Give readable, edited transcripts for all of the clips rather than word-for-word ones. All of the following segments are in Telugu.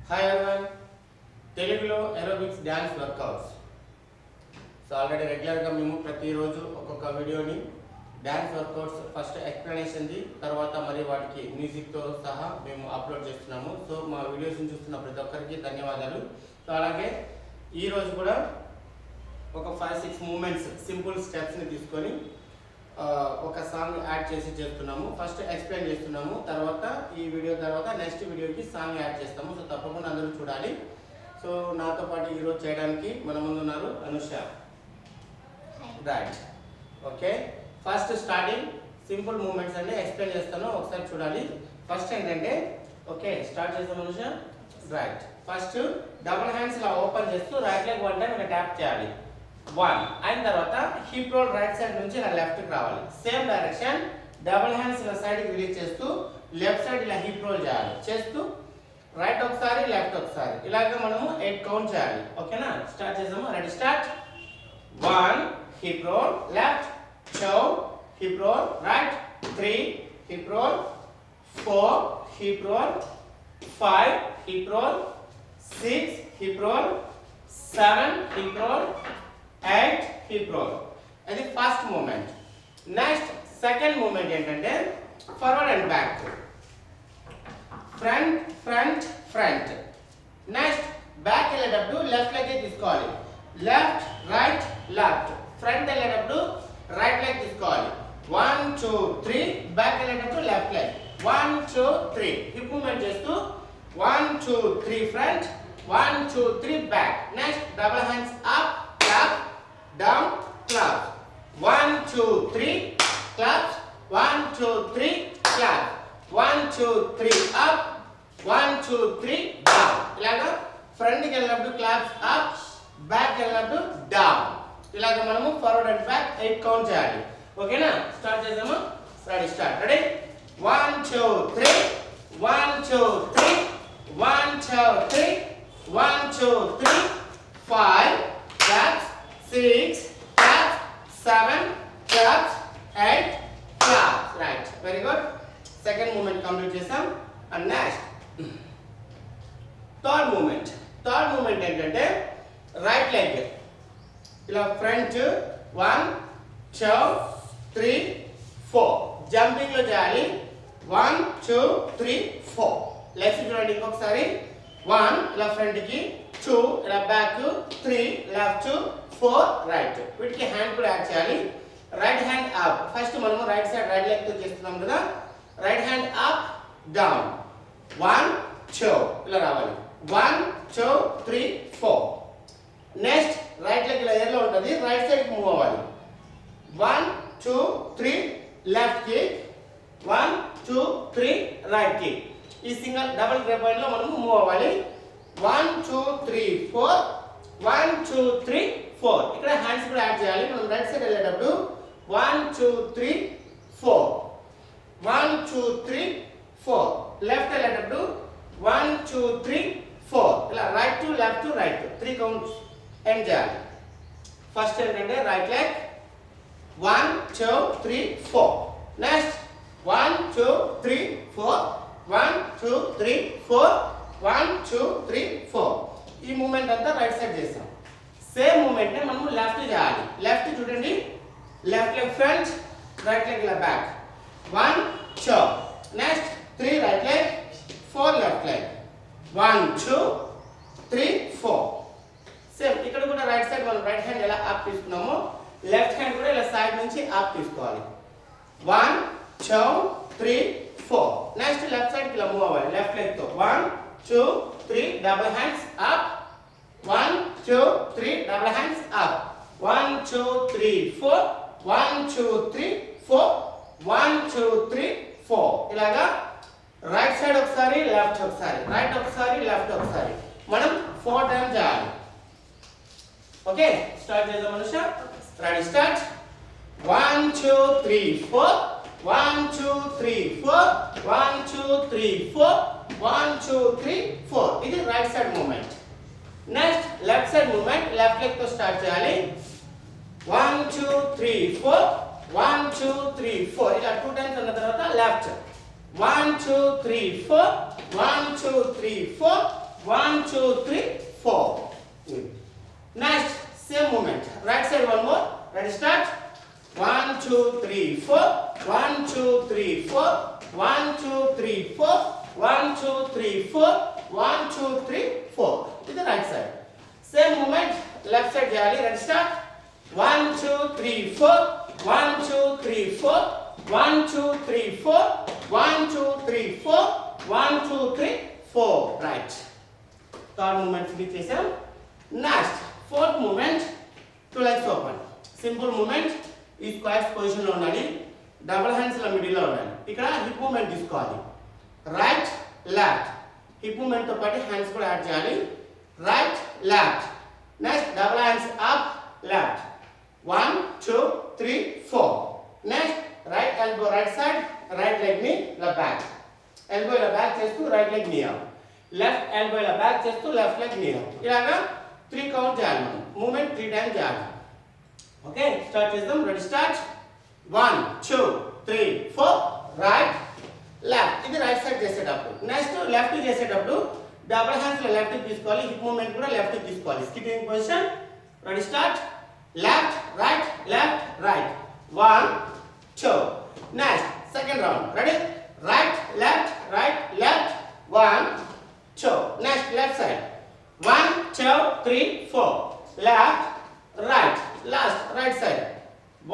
Hi everyone, Telugu aerobics dance workouts. So already regular గా మేము ప్రతి రోజు ఒక్కొక్క వీడియోని dance workouts first explanation the తర్వాత మరి వాటికి మ్యూజిక్ తో సహా మేము అప్లోడ్ చేస్తున్నాము. సో మా వీడియోస్ ని చూస్తున్న ప్రతి ఒక్కరికి ధన్యవాదాలు. సో అలాగే ఈ రోజు కూడా ఒక 5-6 మూమెంట్స్ సింపుల్ స్టెప్స్ ని తీసుకొని ఒక సాంగ్ యాడ్ చేసి చేస్తున్నాము. ఫస్ట్ ఎక్స్ప్లెయిన్ చేస్తున్నాము, తర్వాత ఈ వీడియో తర్వాత నెక్స్ట్ వీడియోకి సాంగ్ యాడ్ చేస్తాము. సో తప్పకుండా అందరూ చూడాలి. సో నాతో పాటు ఈరోజు చేయడానికి మన ముందు ఉన్నారు Anusha. Right, okay. First starting simple moments అన్ని ఎక్స్ప్లెయిన్ చేస్తాను, ఒకసారి చూడాలి. ఫస్ట్ ఏంటంటే ఓకే స్టార్ట్ చేస్తాం Anusha. Right, first double hands ఇలా ఓపెన్ చేస్తూ రైట్ లెగ్ వన్ టైం ఇలా ట్యాప్ చేయాలి. 1 అయిన తర్వాత హిప్ రోల్ రైట్ సైడ్ నుంచి ఇలా లెఫ్ట్ కి రావాలి. సేమ్ డైరెక్షన్ డబుల్ హ్యాండ్స్ ఇలా సైడ్ కి రిలీజ్ చేస్తూ లెఫ్ట్ సైడ్ ఇలా హిప్ రోల్ చేయాలి. చేస్తూ రైట్ ఒకసారి లెఫ్ట్ ఒకసారి ఇలాగా మనము 8 కౌంట్ చేయాలి. ఓకేనా? స్టార్ట్ చేద్దాము. Ready start. 1 hip roll left, 2 hip roll right, 3 hip roll, 4 hip roll, 5 hip roll, 6 hip roll, 7 hip roll, 8 hip roll. అది first movement. Next second movement ఏంటంటే forward and back, front front front. Next back వెళ్ళేటప్పుడు లెఫ్ట్ లెగ్ తీసుకోవాలి. Left right left. ఫ్రంట్ వెళ్ళేటప్పుడు రైట్ లెగ్ తీసుకోవాలి. 1 2 3. బ్యాక్ వెళ్ళేటప్పుడు లెఫ్ట్ లెగ్. 1 2 3. హిప్ మూమెంట్ చేస్తూ 1 2 3 front, 1 2 3 back. Next double hands up, clap, down, clap. 1 2 3 claps. 1 2 3 clap. 1 2 3 up. 1 2 3 down. ఇలాగా ఫ్రంట్ కి వెళ్ళినప్పుడు క్లాప్స్ అప్, బ్యాక్ కి వెళ్ళినప్పుడు డౌన్. ఇలాగా మనము ఫార్వర్డ్ అండ్ బ్యాక్ 8 కౌంట్ చేయాలి. ఓకేనా? స్టార్ట్ చేద్దాము. Ready start. Ready 1 2 3 1 2 3 1 2 3 1 2 3 5 claps, 6 claps, 7 claps, 8 claps. Right, very good. Second movement complete చేసాం. And next third movement. Third movement ఏంటంటే రైట్ లెగ్ ఇలా ఫ్రంట్ 1 2 3 4 జంపింగ్ లో చేయాలి. 1 2 3 4. లెగ్స్ చూడండి ఇంకొకసారి. 1 ఇలా ఫ్రంట్ కి, 2 ఇలా బ్యాక్, 3 లెఫ్ట్, 4 రైట్. వీటికి హ్యాండ్ కూడా యాడ్ చేయాలి. Right hand up. ఫస్ట్ మనము రైట్ సైడ్ రైట్ లెగ్ తో చేస్తున్నాం కదా. Right hand up down. 1 2 ఇలా రావాలి. 1 2 3 4. నెక్స్ట్ రైట్ లెగ్ ఇలా ఎయిర్ లో ఉంటుంది, రైట్ సైడ్ కి మూవ్ అవ్వాలి. 1 2 3 లెఫ్ట్ కి, 1 2 3 రైట్ కి. ఈ సింగిల్ డబుల్ గ్రాప్ పాయింట్ లో మనము మూవ్ అవ్వాలి. 1 2 3 4 1 2 3 4. ఇక్కడ హ్యాండ్స్ కూడా యాడ్ చేయాలి. మనం రైట్ సైడ్ వెళ్ళేటప్పుడు 1 2 3 4 1 2 3 4. లెఫ్ట్ వెళ్ళేటప్పుడు 1 2 3 4. ఇలా right to left to right 3 counts end చేయాలి. ఫస్ట్ ఏంటంటే రైట్ లెగ్ 1 2 3 4. నెక్స్ట్ 1 2 3 4 1 2 3 4 1 2 3 4. ఈ మూమెంట్ అంతా రైట్ సైడ్ చేస్తాం. సేమ్ మూమెంట్ ని మనం లెఫ్ట్ చేయాలి. లెఫ్ట్ చూడండి, left leg front, right leg ఇలా back. 1 2. Next 3 right leg, 4 left leg. 1 2 3 4. Same ఇక్కడ కూడా రైట్ సైడ్ మనం రైట్ హ్యాండ్ ఎలా అప్ తీసుకున్నామో లెఫ్ట్ హ్యాండ్ కూడా ఇలా సైడ్ నుంచి అప్ తీసుకోవాలి. 1 2 3 4. నెక్స్ట్ లెఫ్ట్ సైడ్ కి ఇలా మూవ్ అవ్వాలి లెఫ్ట్ లెగ్ తో. 1 2 3 double hands up. 1 2 3 double hands up. 1 2 3 4 1 2 3 4 1 2 3 4. ఇలాగా రైట్ సైడ్ ఒకసారి, లెఫ్ట్ ఒకసారి, రైట్ ఒకసారి, లెఫ్ట్ ఒకసారి మనం 4 టైమ్స్ చేయాలి. ఓకే స్టార్ట్ చేద్దాం అనుష. Ready start. 1 2 3 4 1 2 3 4 1 2 3 4 1 2 3 4. ఇది right side moment. Next left side moment left leg తో స్టార్ట్ చేయాలి. 1 2 3 4 1 2 3 4. ఇలా 2 టైమ్స్ అన్న తర్వాత left 1 2 3 4 1 2 3 4 1 2 3 4. Next same movement, right side one more. Ready, start. 1 2 3 4, 1 2 3 4, 1 2 3 4, 1 2 3 4, 1 2 3 4. This is right side. Same movement left side చేయాలి. Ready, start. 1 2 3 4, 1 2 3 4, 1 2 3 4, 1 2 3 4, 1 2 3 4. Right. Third movement finish చేసాం. Next fourth movement, two legs open. Simple movement. ఈ స్క్వాట్స్ పొజిషన్ లో ఉండాలి. డబుల్ హ్యాండ్స్ ల మిడిల్ లో ఉండాలి. ఇక్కడ హిప్ మూమెంట్ తీసుకోవాలి. రైట్ లెఫ్ట్ హిప్ మూమెంట్ తో పాటు హ్యాండ్స్ కూడా యాడ్ చేయాలి. Right left. Next double hands up left. 1 2 3 4. Next right elbow right side, right leg ని ఇలా బ్యాక్. ఎల్బో ఇలా బ్యాక్ చేస్తూ రైట్ లెగ్ నీ అప్. లెఫ్ట్ ఎల్బో ఇలా బ్యాక్ చేస్తూ లెఫ్ట్ లెగ్ నీ అప్. ఇలాగా 3 కౌంట్ చేయాలి మనం. మూమెంట్ 3 టైమ్స్ చేయాలి. Okay, start చేద్దాం. Ready, start. 1 2 3 4, right left. ఇది రైట్ సైడ్ చేసేటప్పుడు. నెక్స్ట్ లెఫ్ట్ చేసేటప్పుడు డబుల్ హ్యాండ్స్ లో లెఫ్ట్ తీసుకోవాలి. హిప్ మూమెంట్ కూడా లెఫ్ట్ తీసుకోవాలి. Skipping position. Ready, start. Left right left right. 1 2. Next second round. Ready, right left right left. 1 2. Next left side. 1 2 3 4, left right. Last right side.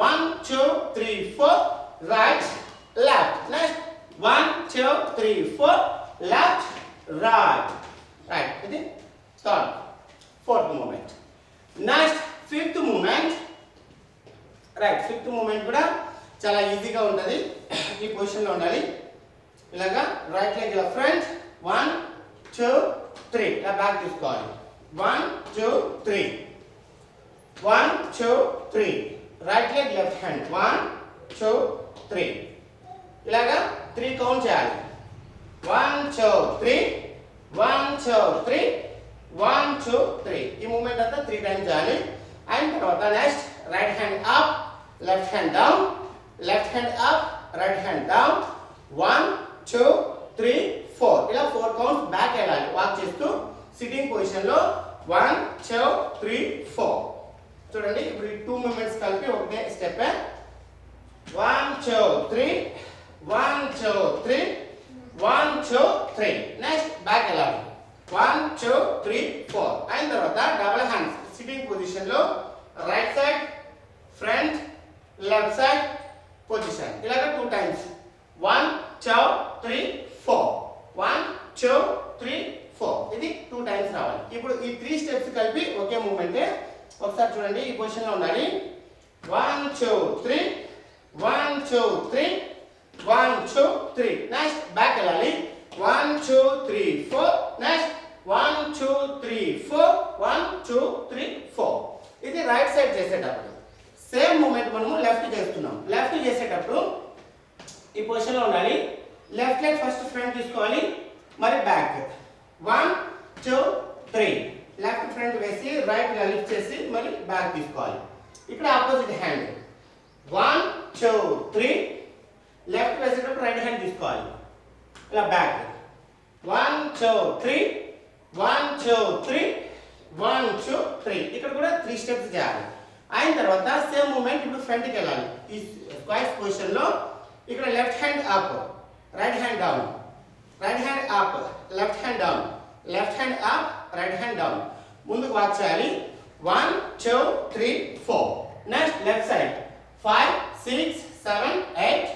1 2 3 4, right left. Next 1 2 3 4, left right. Right. This is third. Fourth movement. Next fifth movement. Right, fifth movement కూడా చాలా ఈజీగా ఉంటది. ఈ పొజిషన్ లో ఉండాలి. ఇలాగా రైట్ లెగ్ ఇలా ఫ్రంట్. 1 2 3 ఇలా బ్యాక్ తీసుకోవాలి. 1 2 3. 1 2 3. Right leg left hand. 1 2 3. ఇలాగా 3 కౌంట్ చేయాలి. 1 2 3, 1 2 3, 1 2 3. ఈ మూమెంట్ అంతా 3 టైమ్స్ చేయాలి. అండ్ తర్వాత next right hand up, left hand down, left hand up, right hand down. 1 2 3 4. ఇలా 4 కౌంట్స్ బ్యాక్ వెళ్ళాలి వాక్ చేస్తూ సిట్టింగ్ పొజిషన్ లో. 1 2 3 4. చూడండి, ఇప్పుడు ఈ 2 మూమెంట్స్ కలిపి ఒకటే స్టెప్. 1 2 3, 1 2 3, 1 2 3. నెక్స్ట్ బ్యాక్ వెళ్ళాలి. 1 2 3 4. అయిన తర్వాత డబుల్ హ్యాండ్స్ సిట్టింగ్ పొజిషన్ లో right side front, left side position. ఇలాగ 2 టైమ్స్. 1 2 3 4, 1 2 3 4. ఇది 2 టైమ్స్ రావాలి. ఇప్పుడు ఈ 3 స్టెప్స్ కలిపి ఒకే మూమెంటే. ఒకసారి చూడండి, ఈ పొజిషన్ లో ఉండాలి. 1 2 3, 1 2 3, 1 2 3. నెక్స్ట్ బ్యాక్ వెళ్ళాలి. 1 2 3 4. నెక్స్ట్ 1 2 3 4, 1 2 3 4. ఇది రైట్ సైడ్ చేసేటప్పుడు. సేమ్ మూమెంట్ మనము లెఫ్ట్ చేస్తున్నాం. లెఫ్ట్ చేసేటప్పుడు ఈ పొజిషన్ లో ఉండాలి. లెఫ్ట్ లెగ్ ఫస్ట్ ఫ్రంట్ తీసుకోవాలి, మరి బ్యాక్. 1 2 3. లెఫ్ట్ ఫ్రంట్ వేసి రైట్ లిఫ్ట్ చేసి మళ్ళీ బ్యాక్ తీసుకోవాలి. ఇక్కడ ఆపోజిట్ హ్యాండ్. 1 2 3. లెఫ్ట్ వేసేటప్పుడు రైట్ హ్యాండ్ తీసుకోవాలి, ఇలా బ్యాక్. 1 2 3, 1 2 3, 1 2 3. ఇక్కడ కూడా 3 స్టెప్స్ చేయాలి. అయిన తర్వాత సేమ్ మూమెంట్ ఇప్పుడు ఫ్రంట్కి వెళ్ళాలి. ఈ స్క్వాట్స్ పొజిషన్ లో ఇక్కడ left hand up, right hand down, right hand up, left hand down, left hand up, right hand down. ముందుకు వాక్ చేయాలి. 1 2 3 4. Next left side. 5 6 7 8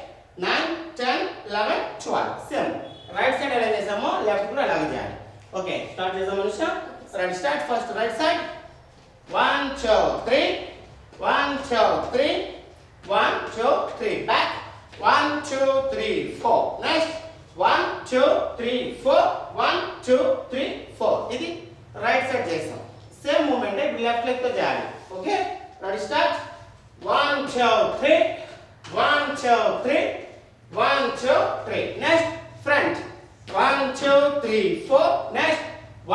9 10 11 12. Same right side ఎలా చేసామో లెఫ్ట్ కూడా అలాగే చేయాలి. ఓకే, స్టార్ట్ చేద్దాం మనిషి. Ready, start. First right side. 1 2 3, 1 2 3, 1 2 3. Back. 1 2 3 4. Next 1 2 3 4, 1 2 3 4. ఇది రైట్ సైడ్ చేస్తాం. సేమ్ మూమెంట్ ఇప్పుడు లెఫ్ట్ లెగ్ తో చేయాలి. Okay, ready, start. 1 2 3, 1 2 3, 1 2 3. Next front. 1 2 3 4. Next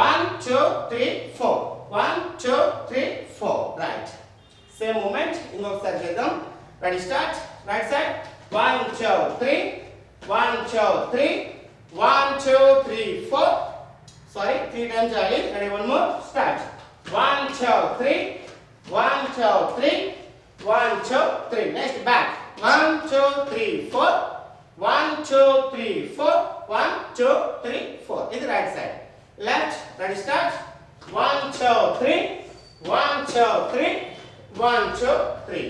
1 2 3 4, 1 2 3 4. Right. Same moment ఇంకొకసారి చేద్దాం. Ready, start. Right side. 1 2 3, 1 2 3, 1 2 3 4. Sorry 3 times చేయాలి. Ready, one more, start. 1 2 3 1 2 3 1 2 3. Next back 1 2 3 4 1 2 3 4 1 2 3 4. ఇది right side. Left, ready, start. 1 2 3 1 2 3 1 2 3.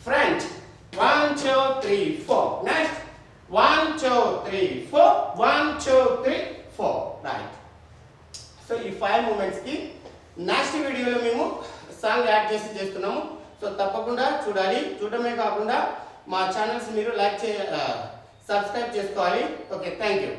Front 1 2 3 4. Next 1 2 3 4 1 2 3 4. Right. So ఈ 5 మూమెంట్స్కి నెక్స్ట్ వీడియోలో మేము సాంగ్ యాడ్ చేసి చేస్తున్నాము. సో తప్పకుండా చూడాలి. చూడటమే కాకుండా మా ఛానల్స్ మీరు లైక్ సబ్స్క్రైబ్ చేసుకోవాలి. Okay, thank you.